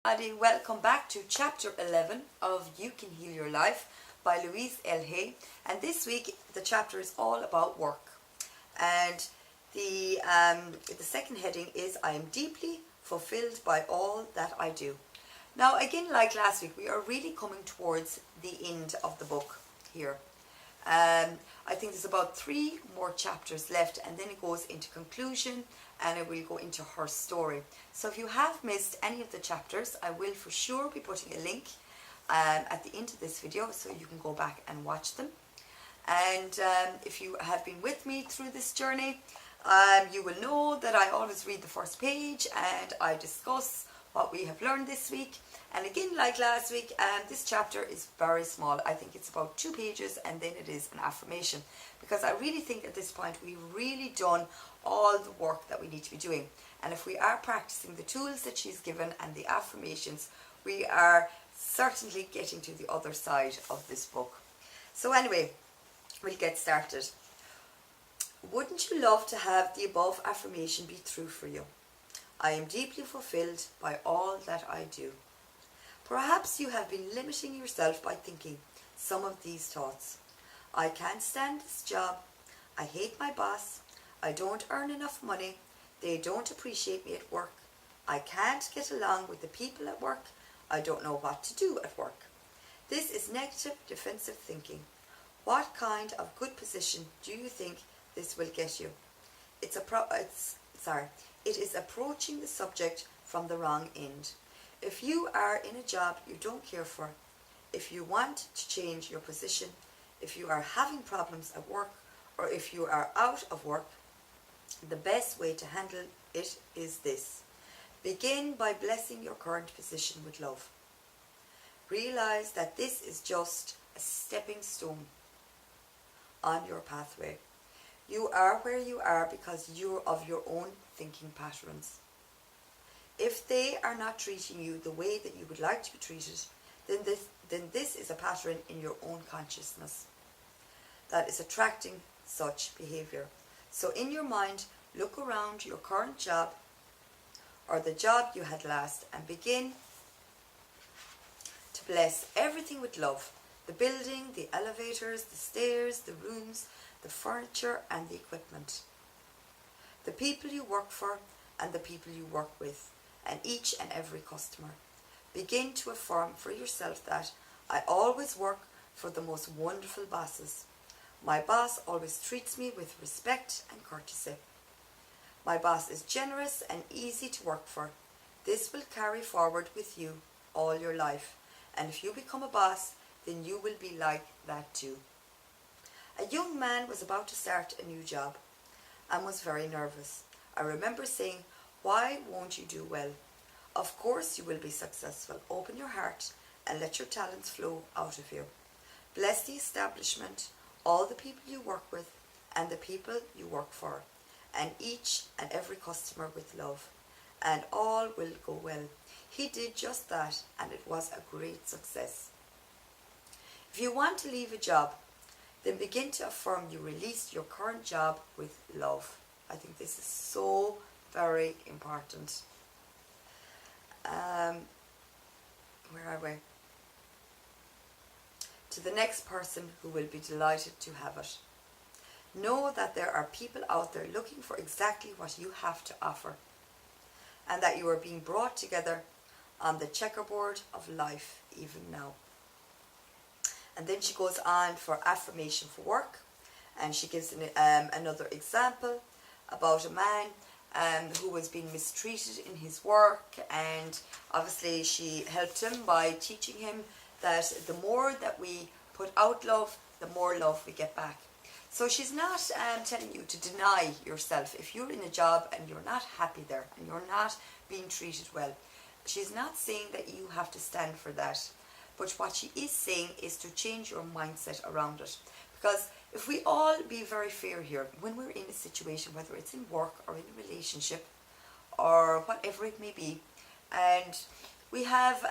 everybody, welcome back to chapter 11 of You Can Heal Your Life by Louise Hay. And this week the chapter is all about work. And the second heading is I am deeply fulfilled by all that I do. Now again, like last week, we are really coming towards the end of the book here. I think there's about 3 more chapters left, and then it goes into conclusion and it will go into her story. So if you have missed any of the chapters, I will for sure be putting a link at the end of this video so you can go back and watch them. And if you have been with me through this journey, you will know that I always read the first page and I discuss what we have learned this week. And again, like last week, this chapter is very small. I think it's about 2 pages, and then it is an affirmation, because I really think at this point we've really done all the work that we need to be doing. And if we are practicing the tools that she's given and the affirmations, we are certainly getting to the other side of this book. So anyway, we'll get started. Wouldn't you love to have the above affirmation be true for you? I am deeply fulfilled by all that I do. Perhaps you have been limiting yourself by thinking some of these thoughts. I can't stand this job. I hate my boss. I don't earn enough money. They don't appreciate me at work. I can't get along with the people at work. I don't know what to do at work. This is negative defensive thinking. What kind of good position do you think this will get you? It is approaching the subject from the wrong end. If you are in a job you don't care for, if you want to change your position, if you are having problems at work, or if you are out of work, the best way to handle it is this. Begin by blessing your current position with love. Realize that this is just a stepping stone on your pathway. You are where you are because you're of your own thinking patterns. If they are not treating you the way that you would like to be treated, then this is a pattern in your own consciousness that is attracting such behavior. So in your mind, look around your current job or the job you had last and begin to bless everything with love. The building, the elevators, the stairs, the rooms, the furniture and the equipment. The people you work for and the people you work with, and each and every customer. Begin to affirm for yourself that I always work for the most wonderful bosses. My boss always treats me with respect and courtesy. My boss is generous and easy to work for. This will carry forward with you all your life. And if you become a boss, then you will be like that too. A young man was about to start a new job and was very nervous. I remember saying, why won't you do well? Of course you will be successful. Open your heart and let your talents flow out of you. Bless the establishment, all the people you work with and the people you work for, and each and every customer with love, and all will go well. He did just that, and it was a great success. If you want to leave a job, then begin to affirm you released your current job with love. I think this is so very important. Where are we? To the next person who will be delighted to have it. Know that there are people out there looking for exactly what you have to offer, and that you are being brought together on the checkerboard of life even now. And then she goes on for affirmation for work, and she gives another example about a man who was being mistreated in his work, and obviously she helped him by teaching him that the more that we put out love, the more love we get back. So she's not telling you to deny yourself. If you're in a job and you're not happy there and you're not being treated well, she's not saying that you have to stand for that. But what she is saying is to change your mindset around it. Because if we all be very fair here, when we're in a situation, whether it's in work or in a relationship or whatever it may be, and we have,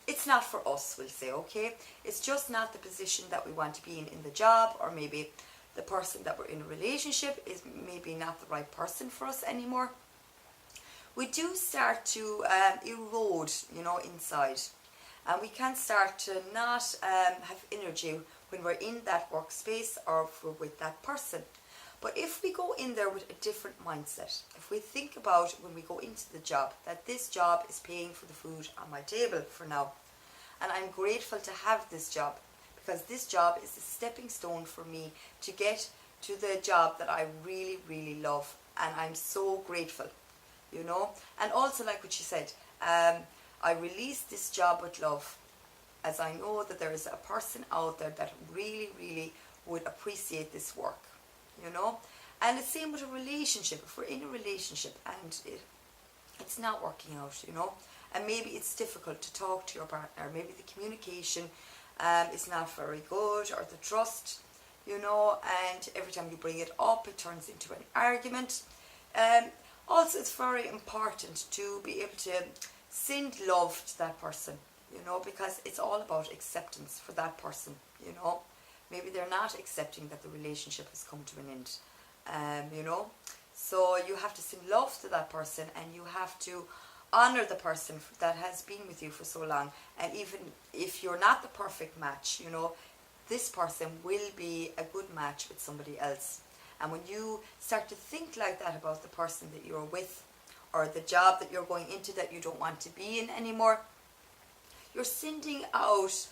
it's not for us, we'll say, okay? It's just not the position that we want to be in the job, or maybe the person that we're in a relationship is maybe not the right person for us anymore. we do start to erode, inside. And we can start to not have energy when we're in that workspace or if we're with that person. But if we go in there with a different mindset, if we think about when we go into the job, that this job is paying for the food on my table for now, and I'm grateful to have this job, because this job is a stepping stone for me to get to the job that I really, really love, and I'm so grateful, And also, like what she said, I release this job with love, as I know that there is a person out there that really, really would appreciate this work, And the same with a relationship. If we're in a relationship and it's not working out, and maybe it's difficult to talk to your partner, maybe the communication is not very good, or the trust, and every time you bring it up, it turns into an argument. Also, it's very important to be able to send love to that person, because it's all about acceptance for that person, Maybe they're not accepting that the relationship has come to an end, So you have to send love to that person, and you have to honor the person that has been with you for so long. And even if you're not the perfect match, this person will be a good match with somebody else. And when you start to think like that about the person that you're with, or the job that you're going into that you don't want to be in anymore, you're sending out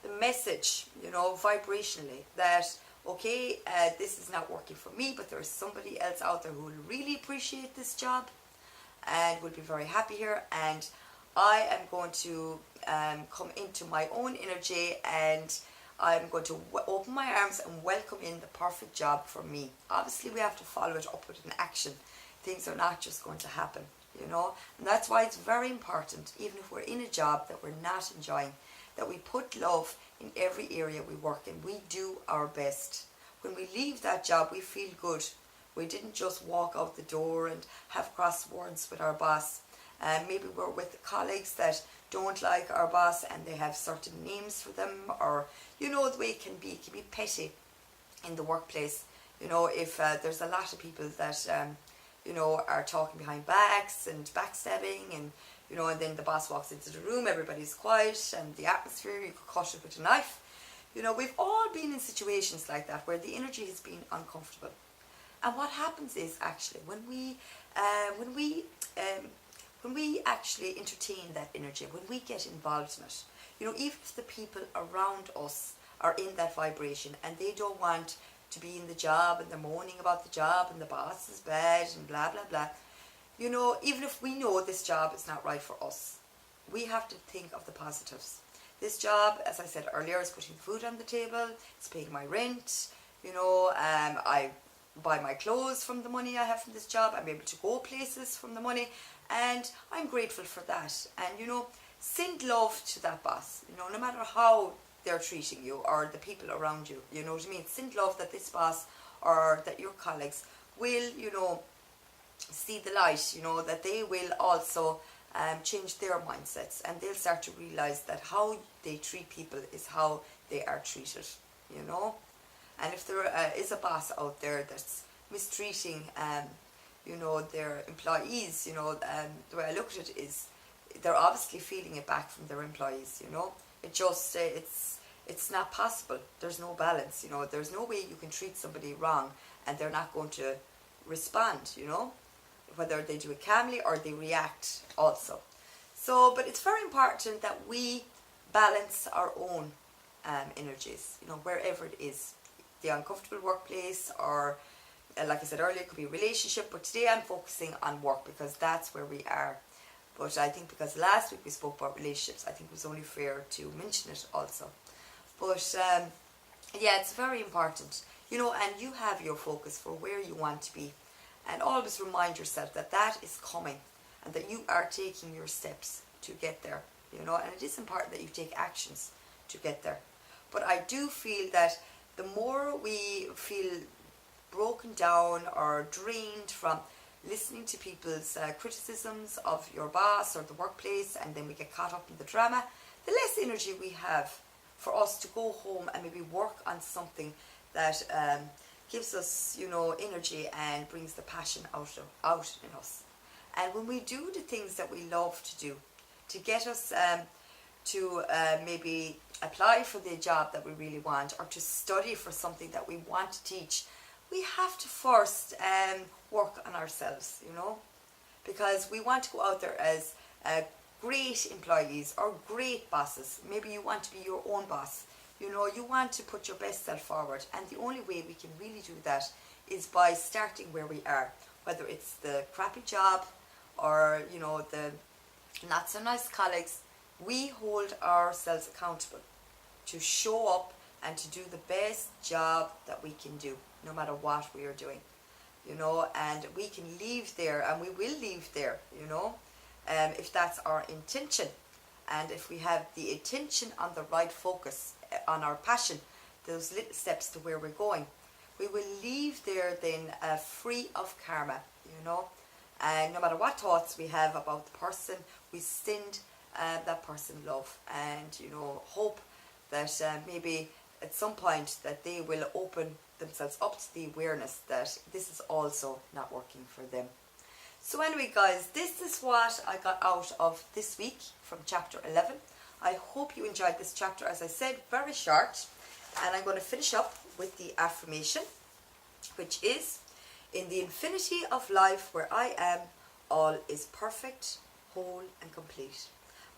the message, vibrationally, that okay, this is not working for me, but there's somebody else out there who will really appreciate this job and will be very happy here, and I am going to come into my own energy, and I'm going to open my arms and welcome in the perfect job for me. Obviously, we have to follow it up with an action. Things are not just going to happen, and that's why it's very important, even if we're in a job that we're not enjoying, that we put love in every area we work in. We do our best. When we leave that job, we feel good. We didn't just walk out the door and have crosswords with our boss. Maybe we're with colleagues that don't like our boss and they have certain names for them, or the way it can be petty in the workplace. If there's a lot of people that are talking behind backs and backstabbing, and and then the boss walks into the room, everybody's quiet, and the atmosphere, you could cut it with a knife. We've all been in situations like that where the energy has been uncomfortable. And what happens is, actually, when we actually entertain that energy, when we get involved in it, even if the people around us are in that vibration and they don't want to be in the job and they're moaning about the job and the boss is bad and blah blah blah, even if we know this job is not right for us, we have to think of the positives. This job, as I said earlier, is putting food on the table, it's paying my rent, I buy my clothes from the money I have from this job, I'm able to go places from the money, and I'm grateful for that. And send love to that boss, no matter how they're treating you, or the people around you, you know what I mean? Send love that this boss or that your colleagues will, see the light, that they will also change their mindsets, and they'll start to realize that how they treat people is how they are treated, And if there is a boss out there that's mistreating, their employees, the way I look at it is, they're obviously feeling it back from their employees, It just, it's not possible. There's no balance, There's no way you can treat somebody wrong and they're not going to respond, Whether they do it calmly or they react also. So, but it's very important that we balance our own energies, wherever it is. The uncomfortable workplace, or like I said earlier, it could be a relationship, but today I'm focusing on work because that's where we are. But I think because last week we spoke about relationships, I think it was only fair to mention it also. But yeah, it's very important, and you have your focus for where you want to be, and always remind yourself that that is coming and that you are taking your steps to get there, and it is important that you take actions to get there. But I do feel that the more we feel broken down or drained from listening to people's criticisms of your boss or the workplace, and then we get caught up in the drama, the less energy we have for us to go home and maybe work on something that gives us, energy and brings the passion out in us. And when we do the things that we love to do, to get us to maybe apply for the job that we really want, or to study for something that we want to teach, we have to first work on ourselves, you know, because we want to go out there as great employees or great bosses. Maybe you want to be your own boss. You know, you want to put your best self forward, and the only way we can really do that is by starting where we are, whether it's the crappy job or, you know, the not so nice colleagues. We hold ourselves accountable to show up and to do the best job that we can do, no matter what we are doing, you know, and we can leave there, and we will leave there, you know, if that's our intention, and if we have the intention on the right focus, on our passion, those little steps to where we're going, we will leave there then free of karma, you know, and no matter what thoughts we have about the person, we send that person love, and, you know, hope that maybe at some point that they will open themselves up to the awareness that this is also not working for them. So anyway, guys, this is what I got out of this week from chapter 11. I hope you enjoyed this chapter. As I said, very short, and I'm going to finish up with the affirmation, which is, in the infinity of life where I am, all is perfect, whole and complete.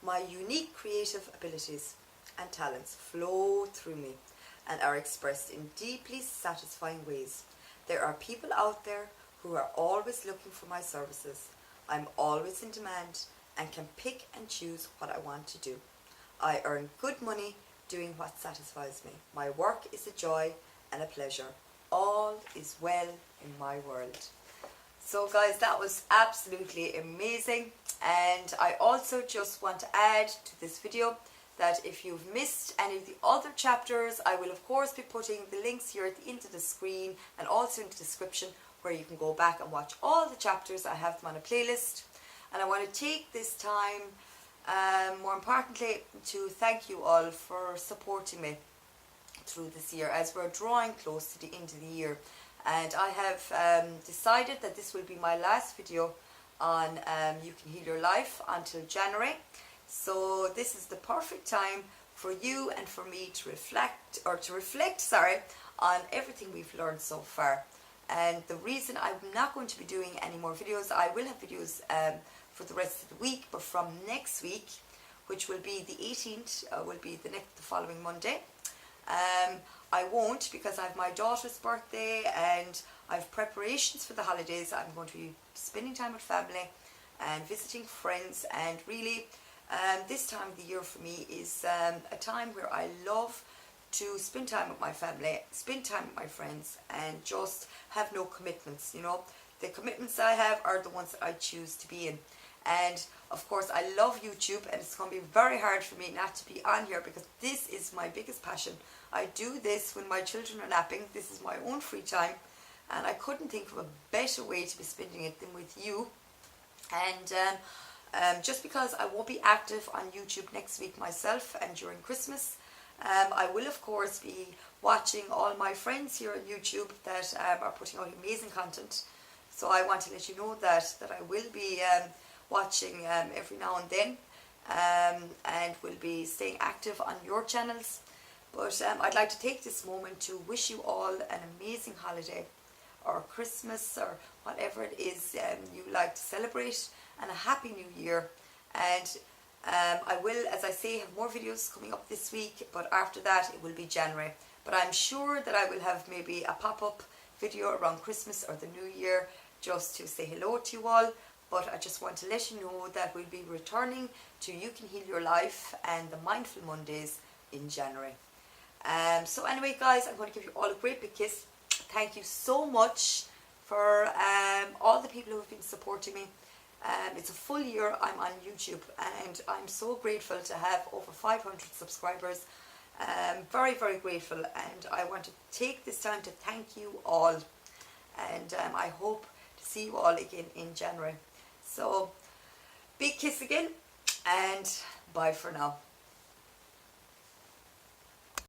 My unique creative abilities and talents flow through me and are expressed in deeply satisfying ways. There are people out there who are always looking for my services. I'm always in demand and can pick and choose what I want to do. I earn good money doing what satisfies me. My work is a joy and a pleasure. All is well in my world. So guys, that was absolutely amazing, and I also just want to add to this video that if you've missed any of the other chapters, I will of course be putting the links here at the end of the screen and also in the description, where you can go back and watch all the chapters. I have them on a playlist, and I want to take this time, more importantly, to thank you all for supporting me through this year as we're drawing close to the end of the year. And I have decided that this will be my last video on You Can Heal Your Life until January. So this is the perfect time for you and for me to reflect on everything we've learned so far. And the reason I'm not going to be doing any more videos, I will have videos for the rest of the week, but from next week, which will be the 18th, will be the following Monday. I won't, because I have my daughter's birthday and I have preparations for the holidays. I'm going to be spending time with family and visiting friends, and really this time of the year for me is a time where I love to spend time with my family, spend time with my friends, and just have no commitments, you know. The commitments I have are the ones that I choose to be in. And of course I love YouTube, and it's going to be very hard for me not to be on here, because this is my biggest passion. I do this when my children are napping. This is my own free time, and I couldn't think of a better way to be spending it than with you. And just because I won't be active on YouTube next week myself and during Christmas, I will of course be watching all my friends here on YouTube that are putting out amazing content. So I want to let you know that I will be watching every now and then, and will be staying active on your channels. But I'd like to take this moment to wish you all an amazing holiday, or Christmas, or whatever it is you like to celebrate, and a happy new year. And I will, as I say, have more videos coming up this week, but after that it will be January. But I'm sure that I will have maybe a pop-up video around Christmas or the New Year, just to say hello to you all. But I just want to let you know that we'll be returning to You Can Heal Your Life and the Mindful Mondays in January. So anyway, guys, I'm going to give you all a great big kiss. Thank you so much for all the people who have been supporting me. It's a full year I'm on YouTube, and I'm so grateful to have over 500 subscribers. Very, very grateful, and I want to take this time to thank you all. And I hope to see you all again in January. So, big kiss again, and bye for now.